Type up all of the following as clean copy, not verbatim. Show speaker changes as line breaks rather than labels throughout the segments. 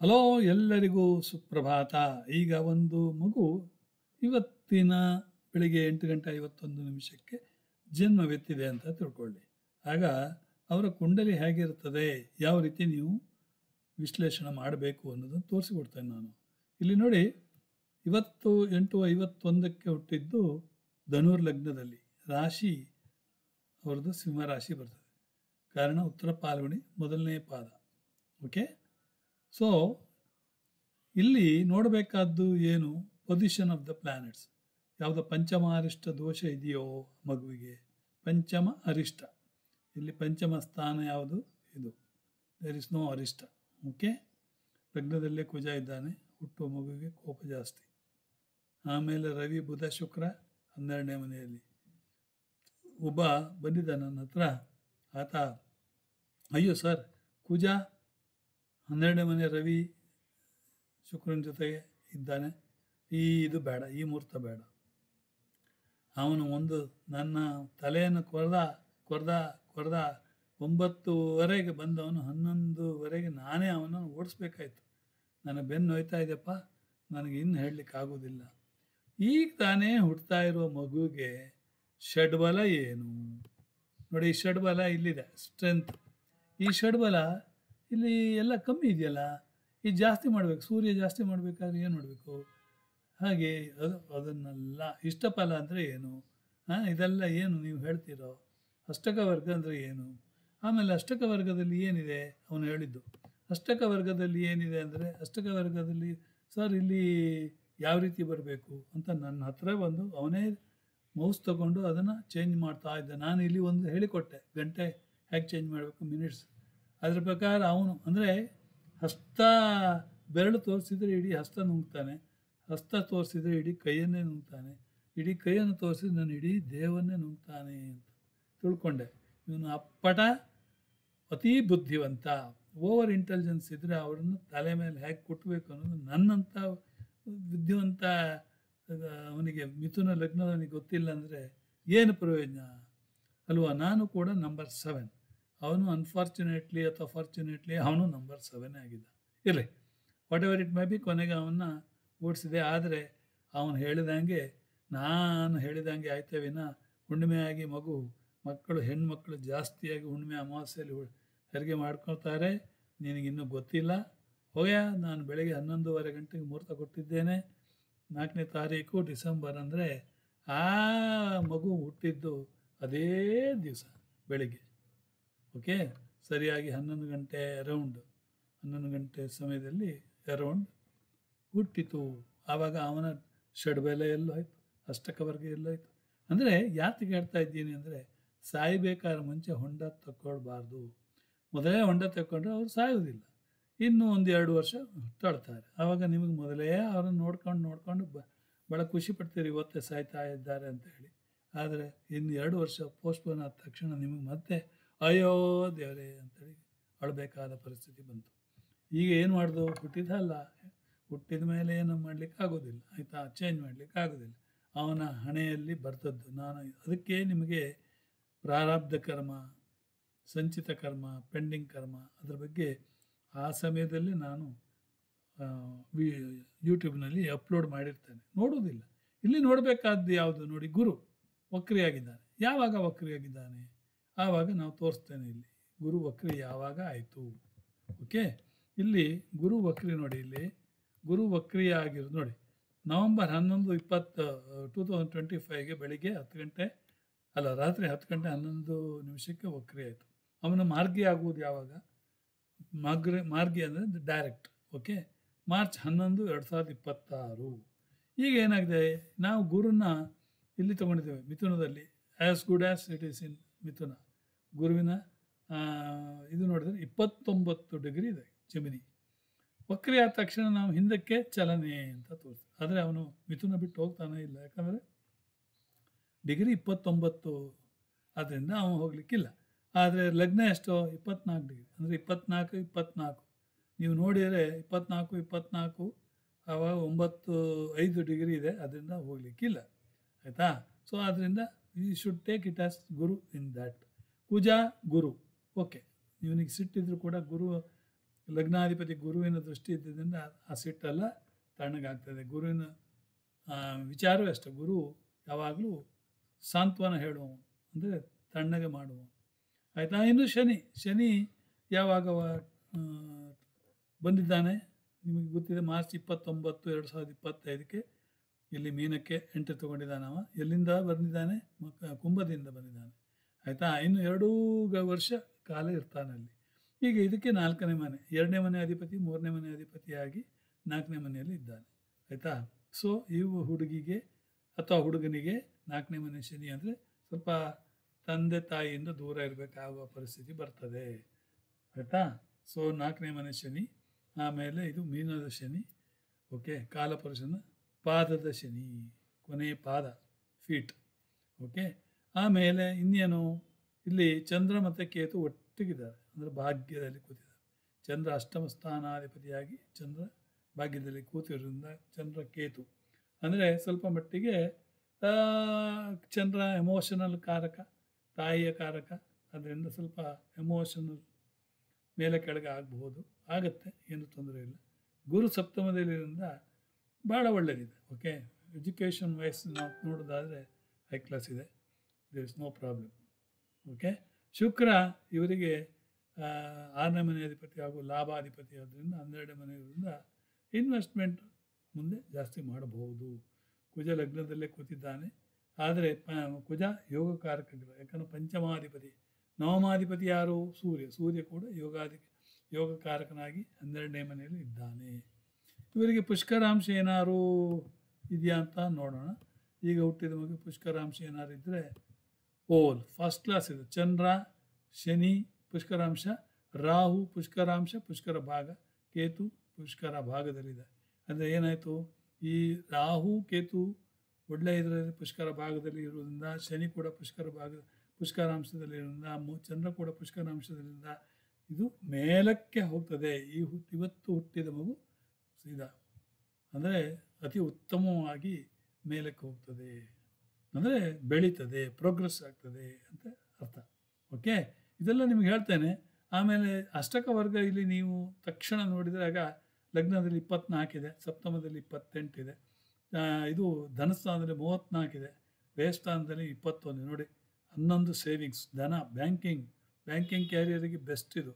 Hello, ಎಲ್ಲರಿಗೂ ಸುಪ್ರಭಾತ. ಈಗ ಒಂದು ಮಗು ಇವತ್ತಿನ ಬೆಳಿಗ್ಗೆ 8:51 ಜನ್ಮವೆತ್ತಿದೆ ಅಂತ ತಿಳ್ಕೊಳ್ಳಿ. ಆಗ ಅವರ ಕುಂಡಲಿ ಹೇಗಿರ್ತದೆ, ಯಾವ ರೀತಿ ನೀವು ವಿಶ್ಲೇಷಣೆ ಮಾಡಬೇಕು ಅನ್ನೋದನ್ನು ತೋರಿಸಿಕೊಡ್ತೇನೆ ನಾನು. ಇಲ್ಲಿ ನೋಡಿ, ಇವತ್ತು 8:51 ಹುಟ್ಟಿದ್ದು ಧನುರ್ ಲಗ್ನದಲ್ಲಿ. ರಾಶಿ ಅವ್ರದ್ದು ಸಿಂಹ ರಾಶಿ ಬರ್ತದೆ. ಕಾರಣ ಉತ್ತರ ಪಾಲ್ಗುಣಿ ಮೊದಲನೇ ಪಾದ. ಓಕೆ, ಸೊ ಇಲ್ಲಿ ನೋಡಬೇಕಾದ್ದು ಏನು, ಪೊಸಿಷನ್ ಆಫ್ ದ ಪ್ಲಾನೆಟ್ಸ್. ಯಾವುದೋ ಪಂಚಮ ಅರಿಷ್ಟ ದೋಷ ಇದೆಯೋ ಮಗುವಿಗೆ? ಪಂಚಮ ಅರಿಷ್ಟ, ಇಲ್ಲಿ ಪಂಚಮ ಸ್ಥಾನ ಯಾವುದು? ಇದು. ದೇರ್ ಇಸ್ ನೋ ಅರಿಷ್ಟ. ಓಕೆ, ಲಗ್ನದಲ್ಲೇ ಕುಜ ಇದ್ದಾನೆ. ಹುಟ್ಟುವ ಮಗುವಿಗೆ ಕೋಪ ಜಾಸ್ತಿ. ಆಮೇಲೆ ರವಿ ಬುಧ ಶುಕ್ರ 12ನೇ ಮನೆಯಲ್ಲಿ. ಒಬ್ಬ ಬಂದಿದ್ದ ನನ್ನ ಹತ್ರ. ಆತ, ಅಯ್ಯೋ ಸರ್, ಕುಜ 12ನೇ ಮನೆ ರವಿ ಶುಕ್ರನ ಜೊತೆಗೆ ಇದ್ದಾನೆ, ಇದು ಬೇಡ, ಈ ಮುಹೂರ್ತ ಬೇಡ. ಅವನು ಒಂದು ನನ್ನ ತಲೆಯನ್ನು ಕೊರ್ದ 9:00ವರೆಗೆ ಬಂದವನು 11:00ವರೆಗೆ ನಾನೇ ಅವನನ್ನು ಓಡಿಸ್ಬೇಕಾಯ್ತು. ನನಗೆ ಬೆನ್ನು ನೋಯ್ತಾ ಇದೆಯಪ್ಪ, ನನಗೆ ಇನ್ನು ಹೇಳಲಿಕ್ಕಾಗೋದಿಲ್ಲ. ಈಗ ತಾನೇ ಹುಡ್ತಾ ಇರುವ ಮಗುವಿಗೆ ಷಡ್ಬಲ ಏನು ನೋಡಿ. ಈ ಷಡ್ಬಲ ಇಲ್ಲಿದೆ, ಸ್ಟ್ರೆಂತ್. ಈ ಷಡ್ಬಲ ಇಲ್ಲಿ ಎಲ್ಲ ಕಮ್ಮಿ ಇದೆಯಲ್ಲ, ಈ ಜಾಸ್ತಿ ಮಾಡಬೇಕು. ಸೂರ್ಯ ಜಾಸ್ತಿ ಮಾಡಬೇಕಾದ್ರೆ ಏನು ಮಾಡಬೇಕು? ಹಾಗೆ ಅದನ್ನೆಲ್ಲ ಇಷ್ಟಫಲ ಅಂದರೆ ಏನು? ಇದೆಲ್ಲ ಏನು ನೀವು ಹೇಳ್ತೀರೋ? ಅಷ್ಟಕ ವರ್ಗ ಅಂದರೆ ಏನು? ಆಮೇಲೆ ಅಷ್ಟಕ ವರ್ಗದಲ್ಲಿ ಏನಿದೆ? ಅವನು ಹೇಳಿದ್ದು ಅಷ್ಟಕ ವರ್ಗದಲ್ಲಿ ಏನಿದೆ ಅಂದರೆ, ಅಷ್ಟಕ ವರ್ಗದಲ್ಲಿ ಸರ್ ಇಲ್ಲಿ ಯಾವ ರೀತಿ ಬರಬೇಕು ಅಂತ ನನ್ನ ಹತ್ರ ಬಂದು ಅವನೇ ಮೌಸ್ ತಗೊಂಡು ಅದನ್ನು ಚೇಂಜ್ ಮಾಡ್ತಾ ಇದ್ದೆ. ನಾನು ಇಲ್ಲಿ ಒಂದು ಹೇಳಿಕೊಟ್ಟೆ, ಗಂಟೆ ಹೇಗೆ ಚೇಂಜ್ ಮಾಡಬೇಕು, ಮಿನಿಟ್ಸ್. ಅದ್ರ ಪ್ರಕಾರ ಅವನು ಅಂದರೆ ಹಸ್ತ ಬೆರಳು ತೋರಿಸಿದರೆ ಇಡೀ ಹಸ್ತ ನುಂಗ್ತಾನೆ, ಹಸ್ತ ತೋರಿಸಿದರೆ ಇಡೀ ಕೈಯನ್ನೇ ನುಂಗ್ತಾನೆ, ಇಡೀ ಕೈಯನ್ನು ತೋರಿಸಿದ್ರೆ ನಾನು ಇಡೀ ದೇವನ್ನೇ ನುಂಗ್ತಾನೆ ಅಂತ ತಿಳ್ಕೊಂಡೆ. ಇವನು ಅಪ್ಪಟ, ಅತೀ ಬುದ್ಧಿವಂತ, ಓವರ್ ಇಂಟೆಲಿಜೆನ್ಸ್ ಇದ್ದರೆ ಅವರನ್ನು ತಲೆ ಮೇಲೆ ಹೇಗೆ ಕುಟ್ಟಬೇಕು ಅನ್ನೋದು ನನ್ನಂಥ ಬುದ್ಧಿವಂತ ಅವನಿಗೆ, ಮಿಥುನ ಲಗ್ನದವನಿಗೆ ಗೊತ್ತಿಲ್ಲ ಅಂದರೆ ಏನು ಪ್ರಯೋಜನ ಅಲ್ವಾ? ನಾನು ಕೂಡ ನಂಬರ್ 7, ಅವನು ಅನ್ಫಾರ್ಚುನೇಟ್ಲಿ ಅಥವಾ ಫಾರ್ಚುನೇಟ್ಲಿ ಅವನು ನಂಬರ್ 7 ಆಗಿದ್ದ. ಇರಲಿ, what ever it may be, ಕೊನೆಗೆ ಅವನ್ನ ಓಡಿಸಿದೆ. ಆದರೆ ಅವನು ಹೇಳಿದಂಗೆ, ನಾನು ಹೇಳಿದಂಗೆ ಆಯ್ತೇ ವಿನ, ಹುಣ್ಣಿಮೆಯಾಗಿ ಮಕ್ಕಳು ಹೆಣ್ಮಕ್ಳು ಜಾಸ್ತಿಯಾಗಿ ಹುಣ್ಣಿಮೆ ಅಮಾವಾಸ್ಯೆಯಲ್ಲಿ ಹೆರಿಗೆ ಮಾಡ್ಕೊಳ್ತಾರೆ. ನಿನಗಿನ್ನೂ ಗೊತ್ತಿಲ್ಲ. ಹೋಗ್ಯಾ, ನಾನು ಬೆಳಗ್ಗೆ 11:30 ಗಂಟೆಗೆ ಮುಹೂರ್ತ ಕೊಟ್ಟಿದ್ದೇನೆ. 4ನೇ ತಾರೀಕು ಡಿಸೆಂಬರ್. ಅಂದರೆ ಆ ಮಗು ಹುಟ್ಟಿದ್ದು ಅದೇ ದಿವಸ ಬೆಳಿಗ್ಗೆ. ಓಕೆ, ಸರಿಯಾಗಿ 11 ಗಂಟೆ ಅರೌಂಡ್ 11 ಗಂಟೆ ಸಮಯದಲ್ಲಿ ಅರೌಂಡ್ ಹುಟ್ಟಿತು. ಆವಾಗ ಅವನ ಷಡ್ಬಲ ಎಲ್ಲೋಯ್ತು, ಅಷ್ಟಕವರ್ಗ ಎಲ್ಲೋಯ್ತು. ಅಂದರೆ ಯಾತಿಗೆ ಹೇಳ್ತಾ ಇದ್ದೀನಿ ಅಂದರೆ, ಸಾಯಬೇಕಾದ್ರೆ ಮುಂಚೆ ಹೊಂಡ ತಗೊಳ್ಬಾರ್ದು. ಮೊದಲೇ ಹೊಂಡ ತಗೊಂಡ್ರೆ ಅವ್ರು ಸಾಯೋದಿಲ್ಲ, ಇನ್ನೂ 1-2 ವರ್ಷ ತಳ್ತಾರೆ. ಆವಾಗ ನಿಮಗೆ ಮೊದಲೇ ಅವ್ರನ್ನ ನೋಡ್ಕೊಂಡು ಭಾಳ ಖುಷಿ ಪಡ್ತೀರಿ, ಇವತ್ತೇ ಸಾಯ್ತಾ ಇದ್ದಾರೆ ಅಂತ ಹೇಳಿ. ಆದರೆ ಇನ್ನು 2 ವರ್ಷ ಪೋಸ್ಟ್ಪೋನ್ ಆದ ತಕ್ಷಣ ನಿಮಗೆ ಮತ್ತೆ ಅಯ್ಯೋ ದೇವರೇ ಅಂತೇಳಿ ಅಳಬೇಕಾದ ಪರಿಸ್ಥಿತಿ ಬಂತು. ಈಗ ಏನು ಮಾಡ್ದು? ಹುಟ್ಟಿದ ಮೇಲೆ ಏನು ಮಾಡಲಿಕ್ಕೆ ಆಗೋದಿಲ್ಲ, ಆಯಿತಾ? ಚೇಂಜ್ ಮಾಡಲಿಕ್ಕೆ ಆಗೋದಿಲ್ಲ. ಅವನ ಹಣೆಯಲ್ಲಿ ಬರ್ತದ್ದು. ನಾನು ಅದಕ್ಕೆ ನಿಮಗೆ ಪ್ರಾರಬ್ಧ ಕರ್ಮ, ಸಂಚಿತ ಕರ್ಮ, ಪೆಂಡಿಂಗ್ ಕರ್ಮ ಅದ್ರ ಬಗ್ಗೆ ಆ ಸಮಯದಲ್ಲಿ ನಾನು ಯೂಟ್ಯೂಬ್ನಲ್ಲಿ ಅಪ್ಲೋಡ್ ಮಾಡಿರ್ತೇನೆ, ನೋಡೋದಿಲ್ಲ. ಇಲ್ಲಿ ನೋಡಬೇಕಾದ್ದು ಯಾವುದು ನೋಡಿ, ಗುರು ವಕ್ರಿಯಾಗಿದ್ದಾನೆ. ಯಾವಾಗ ವಕ್ರಿಯಾಗಿದ್ದಾನೆ ಆವಾಗ ನಾವು ತೋರಿಸ್ತೇನೆ. ಇಲ್ಲಿ ಗುರು ವಕ್ರಿ ಯಾವಾಗ ಆಯಿತು? ಓಕೆ, ಇಲ್ಲಿ ಗುರು ವಕ್ರಿ ನೋಡಿ, ಇಲ್ಲಿ ಗುರು ವಕ್ರಿಯ ಆಗಿರೋದು ನೋಡಿ, ನವಂಬರ್ 11, 2025 ಬೆಳಿಗ್ಗೆ 10 ಗಂಟೆ ಅಲ್ಲ, ರಾತ್ರಿ 10 ಗಂಟೆ 11 ವಕ್ರಿ ಆಯಿತು. ಅವನ ಮಾರ್ಗಿ ಆಗುವುದು ಯಾವಾಗ? ಮಾರ್ಗಿ ಅಂದರೆ ಡೈರೆಕ್ಟ್. Okay, March 11, 2026. ಈಗ ಏನಾಗಿದೆ, ನಾವು ಗುರುನ ಇಲ್ಲಿ ತೊಗೊಂಡಿದ್ದೇವೆ ಮಿಥುನದಲ್ಲಿ. As good as it is in ಮಿಥುನ. ಗುರುವಿನ ಇದು ನೋಡಿದರೆ 29 ಡಿಗ್ರಿ ಇದೆ ಜಮಿನಿ. ವಕ್ರಿ ಆದ ತಕ್ಷಣ ನಾವು ಹಿಂದಕ್ಕೆ ಚಲನೆ ಅಂತ ತೋರಿಸ್ತೀವಿ. ಆದರೆ ಅವನು ಮಿಥುನ ಬಿಟ್ಟು ಹೋಗ್ತಾನೆ ಇಲ್ಲ, ಯಾಕಂದರೆ ಡಿಗ್ರಿ 29, ಆದ್ದರಿಂದ ಅವನು ಹೋಗಲಿಕ್ಕಿಲ್ಲ. ಆದರೆ ಲಗ್ನ ಎಷ್ಟೋ 24 ಡಿಗ್ರಿ, ಅಂದರೆ 24 ನೀವು ನೋಡಿದರೆ 24 ಆವಾಗ 5 ಡಿಗ್ರಿ ಇದೆ, ಅದರಿಂದ ಹೋಗಲಿಕ್ಕಿಲ್ಲ, ಆಯಿತಾ? ಸೊ ಆದ್ದರಿಂದ you should take it as Guru in that. Kuja Guru. Okay, ಇವನಿಗೆ ಸಿಟ್ಟಿದ್ರು ಕೂಡ ಗುರು ಲಗ್ನಾಧಿಪತಿ ಗುರುವಿನ ದೃಷ್ಟಿ ಇದ್ದಿದ್ದರಿಂದ ಆ ಸಿಟ್ಟೆಲ್ಲ ತಣ್ಣಗಾಗ್ತದೆ. ಗುರುವಿನ ವಿಚಾರವೇ ಅಷ್ಟೆ. ಗುರು ಯಾವಾಗಲೂ ಸಾಂತ್ವನ ಹೇಳುವವನು, ಅಂದರೆ ತಣ್ಣಗೆ ಮಾಡುವವನು. ಆಯಿತಾ? ಇನ್ನು ಶನಿ ಯಾವಾಗ ಬಂದಿದ್ದಾನೆ ನಿಮಗೆ ಗೊತ್ತಿದೆ. ಮಾರ್ಚ್ 29, 2025 ಇಲ್ಲಿ ಮೀನಕ್ಕೆ ಎಂಟ್ರಿ ತೊಗೊಂಡಿದ್ದಾನವ. ಎಲ್ಲಿಂದ ಬಂದಿದ್ದಾನೆ? ಕುಂಭದಿಂದ ಬಂದಿದ್ದಾನೆ. ಆಯಿತಾ? ಇನ್ನು 2 ವರ್ಷ ಕಾಲ ಇರ್ತಾನೆ ಅಲ್ಲಿ. ಈಗ ಇದಕ್ಕೆ 4ನೇ ಮನೆ, 2ನೇ ಮನೆ ಅಧಿಪತಿ, 3ನೇ ಮನೆ ಅಧಿಪತಿಯಾಗಿ 4ನೇ ಮನೆಯಲ್ಲಿ ಇದ್ದಾನೆ. ಆಯಿತಾ? ಸೊ ಈ ಹುಡುಗಿಗೆ ಅಥವಾ ಹುಡುಗನಿಗೆ 4ನೇ ಮನೆ ಶನಿ ಅಂದರೆ ಸ್ವಲ್ಪ ತಂದೆ ತಾಯಿಯಿಂದ ದೂರ ಇರಬೇಕಾಗುವ ಪರಿಸ್ಥಿತಿ ಬರ್ತದೆ. ಆಯಿತಾ? ಸೊ 4ನೇ ಮನೆ ಶನಿ. ಆಮೇಲೆ ಇದು ಮೀನದ ಶನಿ. ಓಕೆ, ಕಾಲಪುರುಷನ ಪಾದದ ಶನಿ, ಕೊನೆಯ ಪಾದ, ಫೀಟ್. ಓಕೆ, ಆಮೇಲೆ ಇನ್ನೇನು, ಇಲ್ಲಿ ಚಂದ್ರ ಮತ್ತು ಕೇತು ಒಟ್ಟಿಗಿದ್ದಾರೆ, ಅಂದರೆ ಭಾಗ್ಯದಲ್ಲಿ ಕೂತಿದ್ದಾರೆ. ಚಂದ್ರ ಅಷ್ಟಮ ಸ್ಥಾನಾಧಿಪತಿಯಾಗಿ ಚಂದ್ರ ಭಾಗ್ಯದಲ್ಲಿ ಕೂತಿರೋದ್ರಿಂದ ಚಂದ್ರ ಕೇತು ಅಂದರೆ ಸ್ವಲ್ಪ ಮಟ್ಟಿಗೆ ಚಂದ್ರ ಎಮೋಷನಲ್ ಕಾರಕ, ತಾಯಿಯ ಕಾರಕ. ಅದರಿಂದ ಸ್ವಲ್ಪ ಎಮೋಷನಲ್ ಮೇಲೆ ಕೆಳಗೆ ಆಗಬಹುದು, ಆಗುತ್ತೆ, ಏನು ತೊಂದರೆ ಇಲ್ಲ. ಗುರು ಸಪ್ತಮದಲ್ಲಿರೋದ್ರಿಂದ ಭಾಳ ಒಳ್ಳೆಯದಿದೆ. ಓಕೆ, ಎಜುಕೇಷನ್ ವೈಸ್ ನಾವು ನೋಡೋದಾದರೆ ಹೈ ಕ್ಲಾಸ್ ಇದೆ, there is no problem. Okay, ಶುಕ್ರ ಇವರಿಗೆ 6ನೇ ಮನೆ ಅಧಿಪತಿ ಹಾಗೂ ಲಾಭಾಧಿಪತಿ ಆದ್ದರಿಂದ 12ನೇ ಮನೆ ಇರೋದ್ರಿಂದ ಇನ್ವೆಸ್ಟ್ಮೆಂಟ್ ಮುಂದೆ ಜಾಸ್ತಿ ಮಾಡಬಹುದು. ಕುಜ ಲಗ್ನದಲ್ಲೇ ಕೂತಿದ್ದಾನೆ, ಆದರೆ ಕುಜ ಯೋಗಕಾರಕ ಗ್ರಹ. ಯಾಕಂದರೆ ಪಂಚಮಾಧಿಪತಿ, ನವಮಾಧಿಪತಿ ಯಾರು? ಸೂರ್ಯ ಕೂಡ ಯೋಗಕಾರಕನಾಗಿ 12ನೇ ಮನೆಯಲ್ಲಿ ಇದ್ದಾನೆ. ಇವರಿಗೆ ಪುಷ್ಕರಾಂಶ ಏನಾರು ಇದೆಯಾ ಅಂತ ನೋಡೋಣ. ಈಗ ಹುಟ್ಟಿದ ಮಗು ಪುಷ್ಕರಾಂಶ ಏನಾರು ಇದ್ದರೆ ಓಲ್ ಫಸ್ಟ್ ಕ್ಲಾಸ್ ಇದೆ. ಚಂದ್ರ ಶನಿ ಪುಷ್ಕರಾಂಶ, ರಾಹು ಪುಷ್ಕರಾಂಶ, ಪುಷ್ಕರ ಭಾಗ, ಕೇತು ಪುಷ್ಕರ ಭಾಗದಲ್ಲಿದೆ. ಅಂದರೆ ಏನಾಯಿತು, ಈ ರಾಹು ಕೇತು ಒಳ್ಳೆಯ ಇದರಲ್ಲಿ ಪುಷ್ಕರ ಭಾಗದಲ್ಲಿ ಇರೋದ್ರಿಂದ, ಶನಿ ಕೂಡ ಪುಷ್ಕರಾಂಶದಲ್ಲಿರೋದ್ರಿಂದ, ಚಂದ್ರ ಕೂಡ ಪುಷ್ಕರಾಂಶದಲ್ಲಿಂದ ಇದು ಮೇಲಕ್ಕೆ ಹೋಗ್ತದೆ. ಇವತ್ತು ಹುಟ್ಟಿದ ಮಗು ಸೀದಾ ಅಂದರೆ ಅತಿ ಉತ್ತಮವಾಗಿ ಮೇಲಕ್ಕೆ ಹೋಗ್ತದೆ, ಅಂದರೆ ಬೆಳೀತದೆ, ಪ್ರೋಗ್ರೆಸ್ ಆಗ್ತದೆ ಅಂತ ಅರ್ಥ. ಓಕೆ, ಇದೆಲ್ಲ ನಿಮ್ಗೆ ಹೇಳ್ತೇನೆ. ಆಮೇಲೆ ಅಷ್ಟಕ ವರ್ಗ ಇಲ್ಲಿ ನೀವು ತಕ್ಷಣ ನೋಡಿದಾಗ ಲಗ್ನದಲ್ಲಿ 24 ಇದೆ, ಸಪ್ತಮದಲ್ಲಿ 28 ಇದೆ, ಇದು ಧನಸ್ಥಾನದಲ್ಲಿ 34 ಇದೆ, ವ್ಯಯಸ್ಥಾನದಲ್ಲಿ 21. ನೋಡಿ, 11 ಸೇವಿಂಗ್ಸ್, ಧನ, ಬ್ಯಾಂಕಿಂಗ್ ಕ್ಯಾರಿಯರಿಗೆ ಬೆಸ್ಟ್ ಇದು,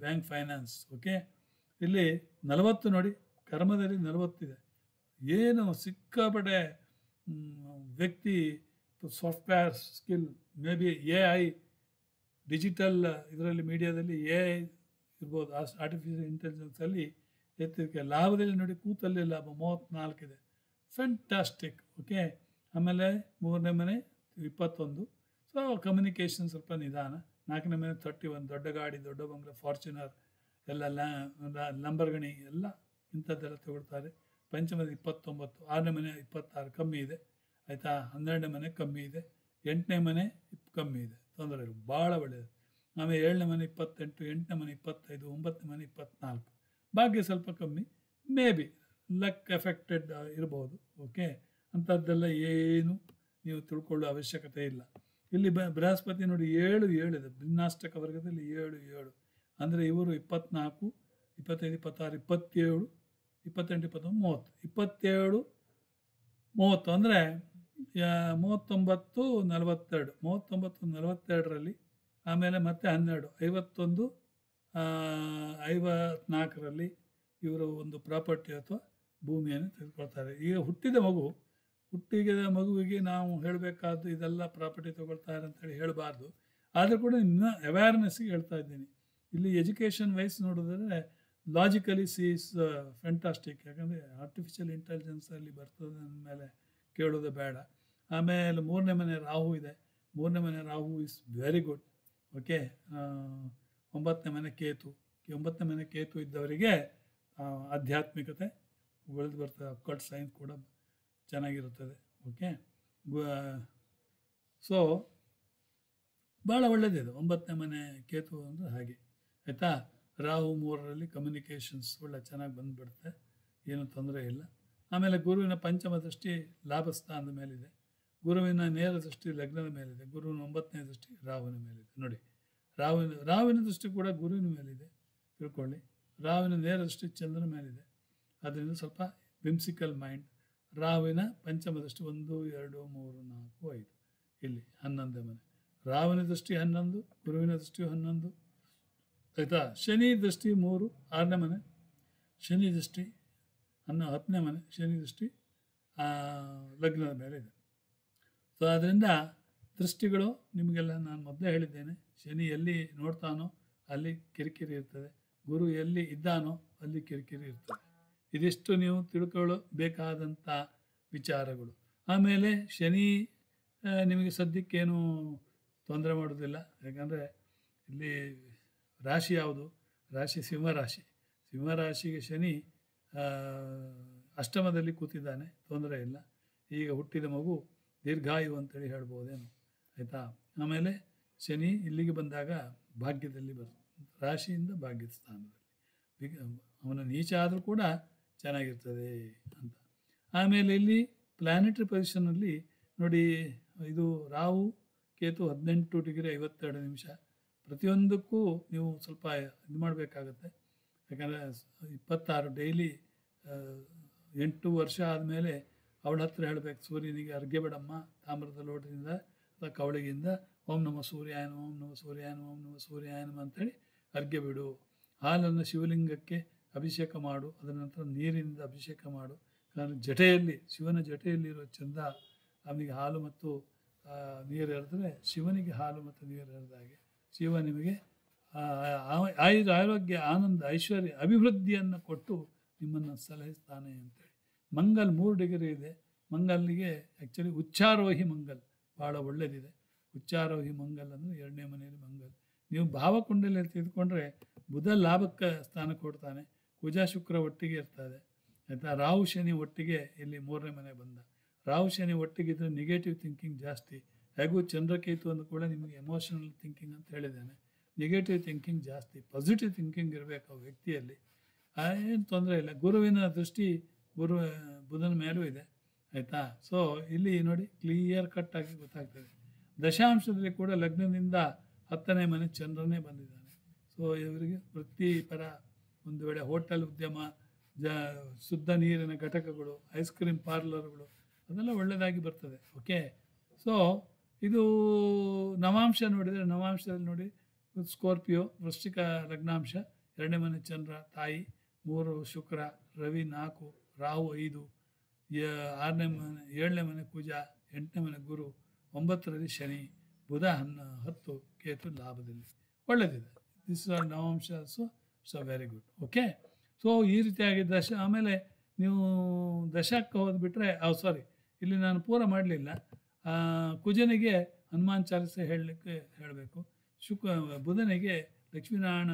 ಬ್ಯಾಂಕ್ ಫೈನಾನ್ಸ್. ಓಕೆ, ಇಲ್ಲಿ 40 ನೋಡಿ, ಕರ್ಮದಲ್ಲಿ 40 ಇದೆ. ಏನು ಸಿಕ್ಕಾಪಟ್ಟೆ ವ್ಯಕ್ತಿ software skill, may be AI digital ಇದರಲ್ಲಿ ಮೀಡಿಯಾದಲ್ಲಿ AI ಇರ್ಬೋದು, ಆರ್ಟಿಫಿಷಿಯಲ್ ಇಂಟೆಲಿಜೆನ್ಸಲ್ಲಿ ಎತ್ತಿಗೆ ಲಾಭದಲ್ಲಿ ನೋಡಿ, ಕೂತಲ್ಲಿ ಲಾಭ 34 ಇದೆ, ಫ್ಯಾಂಟಾಸ್ಟಿಕ್. ಓಕೆ, ಆಮೇಲೆ 3ನೇ ಮನೆ 21. ಸೊ ಕಮ್ಯುನಿಕೇಷನ್ ಸ್ವಲ್ಪ ನಿಧಾನ. 4ನೇ ಮನೆ 31, ದೊಡ್ಡ ಗಾಡಿ, ದೊಡ್ಡ ಬಂಗ್ಲೆ, ಫಾರ್ಚುನರ್ ಎಲ್ಲ, ಲಂಬರ್ಗಣಿ ಎಲ್ಲ ಇಂಥದ್ದೆಲ್ಲ ತಗೊಳ್ತಾರೆ. ಪಂಚಮದ 29, 6ನೇ ಮನೆ 26 ಕಮ್ಮಿ ಇದೆ. ಆಯಿತಾ? 12ನೇ ಮನೆ ಕಮ್ಮಿ ಇದೆ, 8ನೇ ಮನೆ ಕಮ್ಮಿ ಇದೆ, ತೊಂದರೆ ಇಲ್ಲ, ಭಾಳ ಒಳ್ಳೆಯದು. ಆಮೇಲೆ 7ನೇ ಮನೆ 28, 8ನೇ ಮನೆ 25, 9ನೇ ಮನೆ 24. ಭಾಗ್ಯ ಸ್ವಲ್ಪ ಕಮ್ಮಿ, ಮೇ ಬಿ ಲಕ್ ಎಫೆಕ್ಟೆಡ್ ಇರ್ಬೋದು. ಓಕೆ, ಅಂಥದ್ದೆಲ್ಲ ಏನು ನೀವು ತಿಳ್ಕೊಳ್ಳೋ ಅವಶ್ಯಕತೆ ಇಲ್ಲ. ಇಲ್ಲಿ ಬೃಹಸ್ಪತಿ ನೋಡಿ 7 ಇದೆ, ಭಿನ್ನಾಷ್ಟಕ ವರ್ಗದಲ್ಲಿ 7 ಅಂದರೆ ಇವರು 24, 25, 26, 27, 28, 29, 30, 27, 30 ಅಂದರೆ 39, 42, 39, 42ರಲ್ಲಿ. ಆಮೇಲೆ ಮತ್ತೆ 12, 51, 54ರಲ್ಲಿ ಇವರು ಒಂದು ಪ್ರಾಪರ್ಟಿ ಅಥವಾ ಭೂಮಿಯನ್ನು ತೆಗೆದುಕೊಳ್ತಾರೆ. ಈಗ ಹುಟ್ಟಿದ ಮಗುವಿಗೆ ನಾವು ಹೇಳಬೇಕಾದ್ದು ಇದೆಲ್ಲ ಪ್ರಾಪರ್ಟಿ ತೊಗೊಳ್ತಾರೆ ಅಂತೇಳಿ ಹೇಳಬಾರ್ದು. ಆದರೂ ಕೂಡ ಇನ್ನು ಅವೇರ್ನೆಸ್ಗೆ ಹೇಳ್ತಾ ಇದ್ದೀನಿ. ಇಲ್ಲಿ ಎಜುಕೇಷನ್ ವೈಸ್ ನೋಡಿದ್ರೆ ಲಾಜಿಕಲಿ ಈಸ್ ಫ್ಯಾಂಟಾಸ್ಟಿಕ್. ಯಾಕಂದರೆ ಆರ್ಟಿಫಿಷಿಯಲ್ ಇಂಟೆಲಿಜೆನ್ಸಲ್ಲಿ ಬರ್ತದೆ ಅಂದಮೇಲೆ ಕೇಳೋದು ಬೇಡ. ಆಮೇಲೆ 3ನೇ ಮನೆ ರಾಹು ಇದೆ, 3ನೇ ಮನೆ ರಾಹು ಇಸ್ ವೆರಿ ಗುಡ್. ಓಕೆ, 9ನೇ ಮನೆ ಕೇತು, 9ನೇ ಮನೆ ಕೇತು ಇದ್ದವರಿಗೆ ಆಧ್ಯಾತ್ಮಿಕತೆ ಬೆಳೆದು ಬರ್ತದೆ, ಅಕ್ಕಲ್ಟ್ ಸೈನ್ಸ್ ಕೂಡ ಚೆನ್ನಾಗಿರುತ್ತದೆ. ಓಕೆ, ಸೊ ಭಾಳ ಒಳ್ಳೆಯದಿದೆ 9ನೇ ಮನೆ ಕೇತು ಅಂದರೆ ಹಾಗೆ. ಆಯಿತಾ? ರಾಹು 3ರಲ್ಲಿ ಕಮ್ಯುನಿಕೇಷನ್ಸ್ ಒಳ್ಳೆ ಚೆನ್ನಾಗಿ ಬಂದುಬಿಡುತ್ತೆ, ಏನೂ ತೊಂದರೆ ಇಲ್ಲ. ಆಮೇಲೆ ಗುರುವಿನ ಪಂಚಮ ದೃಷ್ಟಿ ಲಾಭಸ್ಥಾನದ ಮೇಲಿದೆ, ಗುರುವಿನ ನೇರ ದೃಷ್ಟಿ ಲಗ್ನದ ಮೇಲಿದೆ, ಗುರುವಿನ 9ನೇ ದೃಷ್ಟಿ ರಾಹುವಿನ ಮೇಲಿದೆ. ನೋಡಿ, ರಾಹುವಿನ ದೃಷ್ಟಿ ಕೂಡ ಗುರುವಿನ ಮೇಲಿದೆ, ತಿಳ್ಕೊಳ್ಳಿ. ರಾಹುವಿನ ನೇರ ದೃಷ್ಟಿ ಚಂದ್ರನ ಮೇಲಿದೆ. ಅದರಿಂದ ಸ್ವಲ್ಪ ವಿಮ್ಸಿಕಲ್ ಮೈಂಡ್. ರಾಹುವಿನ ಪಂಚಮ ದೃಷ್ಟಿ 1, 2, 3, 4, 5 ಇಲ್ಲಿ 11ನೇ ಮನೆ. ರಾಹುವಿನ ದೃಷ್ಟಿ 11, ಗುರುವಿನ ದೃಷ್ಟಿ 11 ಆಯಿತಾ. ಶನಿ ದೃಷ್ಟಿ 3, 6ನೇ ಮನೆ. ಶನಿ ದೃಷ್ಟಿ 10ನೇ ಮನೆ. ಶನಿ ದೃಷ್ಟಿ ಲಗ್ನದ ಮೇಲೆ ಇದೆ. ಸೊ ಅದರಿಂದ ದೃಷ್ಟಿಗಳು ನಿಮಗೆಲ್ಲ ನಾನು ಮೊದಲೇ ಹೇಳಿದ್ದೇನೆ, ಶನಿ ಎಲ್ಲಿ ನೋಡ್ತಾನೋ ಅಲ್ಲಿ ಕಿರಿಕಿರಿ ಇರ್ತದೆ, ಗುರು ಎಲ್ಲಿ ಇದ್ದಾನೋ ಅಲ್ಲಿ ಕಿರಿಕಿರಿ ಇರ್ತದೆ. ಇದಿಷ್ಟು ನೀವು ತಿಳ್ಕೊಳ್ಳಬೇಕಾದಂಥ ವಿಚಾರಗಳು. ಆಮೇಲೆ ಶನಿ ನಿಮಗೆ ಸದ್ಯಕ್ಕೇನು ತೊಂದರೆ ಮಾಡೋದಿಲ್ಲ. ಯಾಕಂದರೆ ಇಲ್ಲಿ ರಾಶಿ ಯಾವುದು? ರಾಶಿ ಸಿಂಹರಾಶಿ. ಸಿಂಹರಾಶಿಗೆ ಶನಿ ಅಷ್ಟಮದಲ್ಲಿ ಕೂತಿದ್ದಾನೆ, ತೊಂದರೆ ಇಲ್ಲ. ಈಗ ಹುಟ್ಟಿದ ಮಗು ದೀರ್ಘಾಯು ಅಂತೇಳಿ ಹೇಳ್ಬೋದೇನು, ಆಯಿತಾ. ಆಮೇಲೆ ಶನಿ ಇಲ್ಲಿಗೆ ಬಂದಾಗ ಭಾಗ್ಯದಲ್ಲಿ ರಾಶಿಯಿಂದ ಭಾಗ್ಯದ ಸ್ಥಾನದಲ್ಲಿ, ಅವನ ನೀಚ ಆದರೂ ಕೂಡ ಚೆನ್ನಾಗಿರ್ತದೆ ಅಂತ. ಆಮೇಲೆ ಇಲ್ಲಿ ಪ್ಲ್ಯಾನೆಟರಿ ಪೊಸಿಷನಲ್ಲಿ ನೋಡಿ, ಇದು ರಾಹು ಕೇತು 18 ಡಿಗ್ರಿ 52 ನಿಮಿಷ. ಪ್ರತಿಯೊಂದಕ್ಕೂ ನೀವು ಸ್ವಲ್ಪ ಇದು ಮಾಡಬೇಕಾಗತ್ತೆ. ಯಾಕಂದರೆ 26 ಡೈಲಿ 8 ವರ್ಷ ಆದಮೇಲೆ ಅವಳ ಹತ್ರ ಹೇಳಬೇಕು, ಸೂರ್ಯನಿಗೆ ಅರ್ಘ್ಯ ಬಿಡಮ್ಮ ತಾಮ್ರದ ಲೋಟದಿಂದ ಅಥವಾ ಕವಳಿಗಿಂದ, ಓಂ ನಮಃ ಸೂರ್ಯಾಯನ, ಓಂ ನಮಃ ಸೂರ್ಯಾಯನ, ಓಂ ನಮಃ ಸೂರ್ಯಾಯನಮ ಅಂತೇಳಿ ಅರ್ಘ್ಯ ಬಿಡು. ಹಾಲನ್ನು ಶಿವಲಿಂಗಕ್ಕೆ ಅಭಿಷೇಕ ಮಾಡು, ಅದರ ನಂತರ ನೀರಿನಿಂದ ಅಭಿಷೇಕ ಮಾಡು. कारण ಜಟೆಯಲ್ಲಿ ಶಿವನ ಜಟೆಯಲ್ಲಿರೋ ಚಂದ ಅವನಿಗೆ ಹಾಲು ಮತ್ತು ನೀರು ಎರೆದರೆ ಶಿವನಿಗೆ ಹಾಲು ಮತ್ತು ನೀರು ಎರೆದಾಗೆ ಶಿವ ನಿಮಗೆ ಆರೋಗ್ಯ, ಆನಂದ, ಐಶ್ವರ್ಯ, ಅಭಿವೃದ್ಧಿಯನ್ನು ಕೊಟ್ಟು ನಿಮ್ಮನ್ನು ಸಲಹಿಸ್ತಾನೆ ಅಂತೇಳಿ. ಮಂಗಲ್ 3 ಡಿಗ್ರಿ ಇದೆ. ಮಂಗಲ್ನಿಗೆ ಆ್ಯಕ್ಚುಲಿ ಉಚ್ಚಾರೋಹಿ ಮಂಗಲ್ ಭಾಳ ಒಳ್ಳೆಯದಿದೆ. ಉಚ್ಚಾರೋಹಿ ಮಂಗಲ್ ಅಂದರೆ 2ನೇ ಮನೆಯಲ್ಲಿ ಮಂಗಲ್. ನೀವು ಭಾವಕುಂಡಲಿಯಲ್ಲಿ ತೆಗೆದುಕೊಂಡ್ರೆ ಬುಧ ಲಾಭಕ್ಕೆ ಸ್ಥಾನ ಕೊಡ್ತಾನೆ, ಕುಜ ಶುಕ್ರ ಒಟ್ಟಿಗೆ ಇರ್ತದೆ ಆಯಿತಾ. ರಾಹು ಶನಿ ಒಟ್ಟಿಗೆ ಇಲ್ಲಿ 3ನೇ ಮನೆ ಬಂದ. ರಾಹು ಶನಿ ಒಟ್ಟಿಗಿದ್ರೆ ನೆಗೆಟಿವ್ ಥಿಂಕಿಂಗ್ ಜಾಸ್ತಿ. ಹೇಗೂ ಚಂದ್ರಕೇತು ಅಂದ ಕೂಡ ನಿಮಗೆ ಎಮೋಷನಲ್ ಥಿಂಕಿಂಗ್ ಅಂತ ಹೇಳಿದ್ದೇನೆ. ನೆಗೆಟಿವ್ ಥಿಂಕಿಂಗ್ ಜಾಸ್ತಿ, ಪಾಸಿಟಿವ್ ಥಿಂಕಿಂಗ್ ಇರಬೇಕು ಆ ವ್ಯಕ್ತಿಯಲ್ಲಿ, ಏನು ತೊಂದರೆ ಇಲ್ಲ. ಗುರುವಿನ ದೃಷ್ಟಿ ಬುಧನ ಮೇಲೂ ಇದೆ ಆಯಿತಾ. ಸೊ ಇಲ್ಲಿ ನೋಡಿ ಕ್ಲಿಯರ್ ಕಟ್ ಆಗಿ ಗೊತ್ತಾಗ್ತದೆ. ದಶಾಂಶದಲ್ಲಿ ಕೂಡ ಲಗ್ನದಿಂದ 10ನೇ ಮನೆ ಚಂದ್ರನೇ ಬಂದಿದ್ದಾನೆ. ಸೊ ಇವರಿಗೆ ವೃತ್ತಿಪರ, ಒಂದು ವೇಳೆ ಹೋಟೆಲ್ ಉದ್ಯಮ, ಶುದ್ಧ ನೀರಿನ ಘಟಕಗಳು, ಐಸ್ ಕ್ರೀಮ್ ಪಾರ್ಲರ್ಗಳು, ಅದೆಲ್ಲ ಒಳ್ಳೆಯದಾಗಿ ಬರ್ತದೆ. ಓಕೆ. ಸೊ ಇದು ನವಾಂಶ ನೋಡಿದರೆ, ನವಾಂಶದಲ್ಲಿ ನೋಡಿ ಸ್ಕಾರ್ಪಿಯೋ ವೃಶ್ಚಿಕ ಲಗ್ನಾಂಶ, 2ನೇ ಮನೆ ಚಂದ್ರ ತಾಯಿ, 3 ಶುಕ್ರ, ರವಿ 4, ರಾಹು 5, 6ನೇ ಮನೆ 7ನೇ ಮನೆ ಕುಜ, 8ನೇ ಮನೆ ಗುರು, 9ರಲ್ಲಿ ಶನಿ, ಬುಧ 10, ಕೇತು ಲಾಭದಲ್ಲಿ. ಒಳ್ಳೆಯದಿದೆ. ದಿಸ್ ಆರ್ ನವಾಂಶ also. So very good. Okay. So ಈ ರೀತಿಯಾಗಿ ಆಮೇಲೆ ನೀವು ದಶಕ್ಕೆ ಹೋದ್ಬಿಟ್ರೆ, ಇಲ್ಲಿ ನಾನು ಪೂರ ಮಾಡಲಿಲ್ಲ. ಕುಜನಿಗೆ ಹನುಮಾನ್ ಚಾಲಿಸ ಹೇಳಬೇಕು. ಬುಧನಿಗೆ ಲಕ್ಷ್ಮೀನಾರಾಯಣ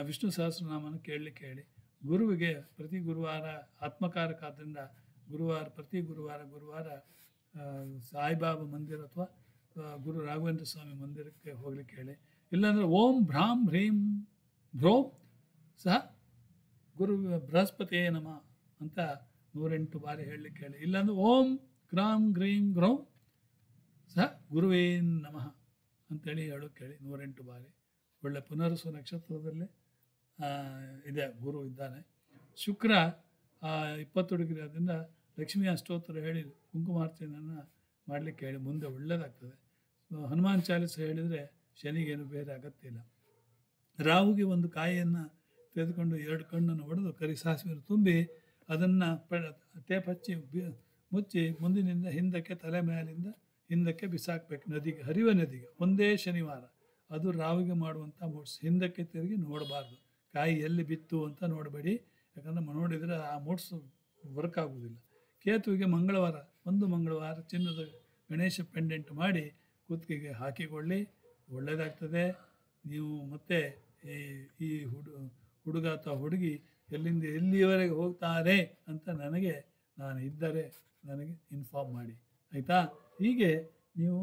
ವಿಷ್ಣು ಸಹಸ್ರನಾಮನ ಕೇಳಲಿಕ್ಕೆ ಹೇಳಿ. ಗುರುವಿಗೆ ಪ್ರತಿ ಗುರುವಾರ ಆತ್ಮಕಾರಕ, ಆದ್ದರಿಂದ ಪ್ರತಿ ಗುರುವಾರ ಸಾಯಿಬಾಬಾ ಮಂದಿರ ಅಥವಾ ಗುರು ರಾಘವೇಂದ್ರ ಸ್ವಾಮಿ ಮಂದಿರಕ್ಕೆ ಹೋಗ್ಲಿಕ್ಕೆ ಹೇಳಿ. ಇಲ್ಲಾಂದರೆ ಓಂ ಭ್ರಾಂ ಹ್ರೀಂ ಭ್ರೋ ಸಹ ಗುರು ಬೃಹಸ್ಪತಿಯೇ ನಮಃ ಅಂತ 108 ಬಾರಿ ಹೇಳಲಿಕ್ಕೆ ಹೇಳಿ. ಇಲ್ಲಾಂದರೆ ಓಂ ಗ್ರಾಂ ಗ್ರೀಂ ಗ್ರೌಂ ಸಹ ಗುರುವೇ ನಮಃ ಅಂತೇಳಿ ಹೇಳೋಕ್ಕೆ ಹೇಳಿ 108 ಬಾರಿ. ಒಳ್ಳೆ ಪುನರ್ವಸು ನಕ್ಷತ್ರದಲ್ಲೇ ಇದೆ, ಗುರು ಇದ್ದಾನೆ. ಶುಕ್ರ 20 ಡಿಗ್ರಿ, ಆದ್ದರಿಂದ ಲಕ್ಷ್ಮೀ ಅಷ್ಟೋತ್ತರ ಹೇಳಿ ಕುಂಕುಮಾರ್ಚನೆಯನ್ನು ಮಾಡಲಿಕ್ಕೆ ಹೇಳಿ, ಮುಂದೆ ಒಳ್ಳೆಯದಾಗ್ತದೆ. ಹನುಮಾನ್ ಚಾಲಿಸ ಹೇಳಿದರೆ ಶನಿಗೇನು ಬೇರೆ ಅಗತ್ಯ ಇಲ್ಲ. ರಾಹುಗೆ ಒಂದು ಕಾಯಿಯನ್ನು ತೆಗೆದುಕೊಂಡು 2 ಕಣ್ಣನ್ನು ಹೊಡೆದು ಕರಿ ಸಾಸಿವೆಯನ್ನು ತುಂಬಿ ಅದನ್ನು ಟೇಪ್ ಹಚ್ಚಿ ಮುಚ್ಚಿ ಮುಂದಿನಿಂದ ಹಿಂದಕ್ಕೆ, ತಲೆ ಮೇಲಿಂದ ಹಿಂದಕ್ಕೆ ಬಿಸಾಕಬೇಕು ನದಿಗೆ, ಹರಿಯುವ ನದಿಗೆ. ಒಂದೇ ಶನಿವಾರ ಅದು ರಾಹುಗೆ ಮಾಡುವಂಥ ಮೂಡ್ಸ್. ಹಿಂದಕ್ಕೆ ತಿರುಗಿ ನೋಡಬಾರ್ದು, ಕಾಯಿ ಎಲ್ಲಿ ಬಿತ್ತು ಅಂತ ನೋಡಬೇಡಿ, ಯಾಕಂದರೆ ನೋಡಿದರೆ ಆ ಮೂಡ್ಸ್ ವರ್ಕ್ ಆಗುವುದಿಲ್ಲ. ಕೇತುವಿಗೆ ಮಂಗಳವಾರ, ಒಂದು ಮಂಗಳವಾರ ಚಿನ್ನದ ಗಣೇಶ ಪೆಂಡೆಂಟ್ ಮಾಡಿ ಕುತ್ತಿಗೆಗೆ ಹಾಕಿಕೊಳ್ಳಿ, ಒಳ್ಳೆಯದಾಗ್ತದೆ. ನೀವು ಮತ್ತೆ ಈ ಹುಡುಗ ಅಥವಾ ಹುಡುಗಿ ಎಲ್ಲಿಂದ ಎಲ್ಲಿಯವರೆಗೆ ಹೋಗ್ತಾರೆ ಅಂತ ನಾನು ಇದ್ದರೆ ನನಗೆ ಇನ್ಫಾರ್ಮ್ ಮಾಡಿ, ಆಯಿತಾ. ಹೀಗೆ ನೀವು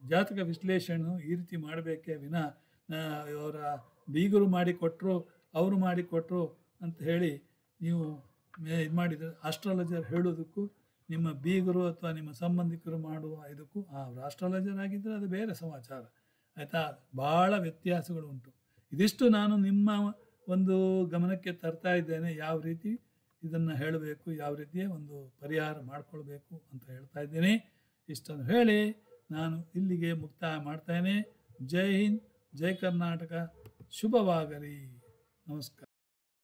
ಜಾತಕ ವಿಶ್ಲೇಷಣೆ ಈ ರೀತಿ ಮಾಡಬೇಕೇ ವಿನ ಅವರ ಬೀಗರು ಮಾಡಿಕೊಟ್ರು, ಅವರು ಮಾಡಿಕೊಟ್ರು ಅಂತ ಹೇಳಿ ನೀವು ಇದು ಮಾಡಿದರೆ, ಆಸ್ಟ್ರಾಲಜರ್ ಹೇಳೋದಕ್ಕೂ ನಿಮ್ಮ ಬೀಗರು ಅಥವಾ ನಿಮ್ಮ ಸಂಬಂಧಿಕರು ಮಾಡುವ ಇದಕ್ಕೂ, ಆಸ್ಟ್ರಾಲಜರ್ ಆಗಿದ್ದರೆ ಅದು ಬೇರೆ ಸಮಾಚಾರ ಆಯಿತಾ. ಭಾಳ ವ್ಯತ್ಯಾಸಗಳು ಉಂಟು. ಇದಿಷ್ಟು ನಾನು ನಿಮ್ಮ ಒಂದು ಗಮನಕ್ಕೆ ತರ್ತಾ ಇದ್ದೇನೆ. ಯಾವ ರೀತಿ ಇದನ್ನು ಹೇಳಬೇಕು, ಯಾವ ರೀತಿಯ ಒಂದು ಪರಿಹಾರ ಮಾಡಿಕೊಳ್ಬೇಕು ಅಂತ ಹೇಳ್ತಾ ಇದ್ದೀನಿ. ಇಷ್ಟನ್ನು ಹೇಳಿ ನಾನು ಇಲ್ಲಿಗೆ ಮುಕ್ತಾಯ ಮಾಡ್ತೇನೆ. ಜೈ ಹಿಂದ್, ಜೈ ಕರ್ನಾಟಕ, ಶುಭವಾಗಲಿ. ನಮಸ್ಕಾರ.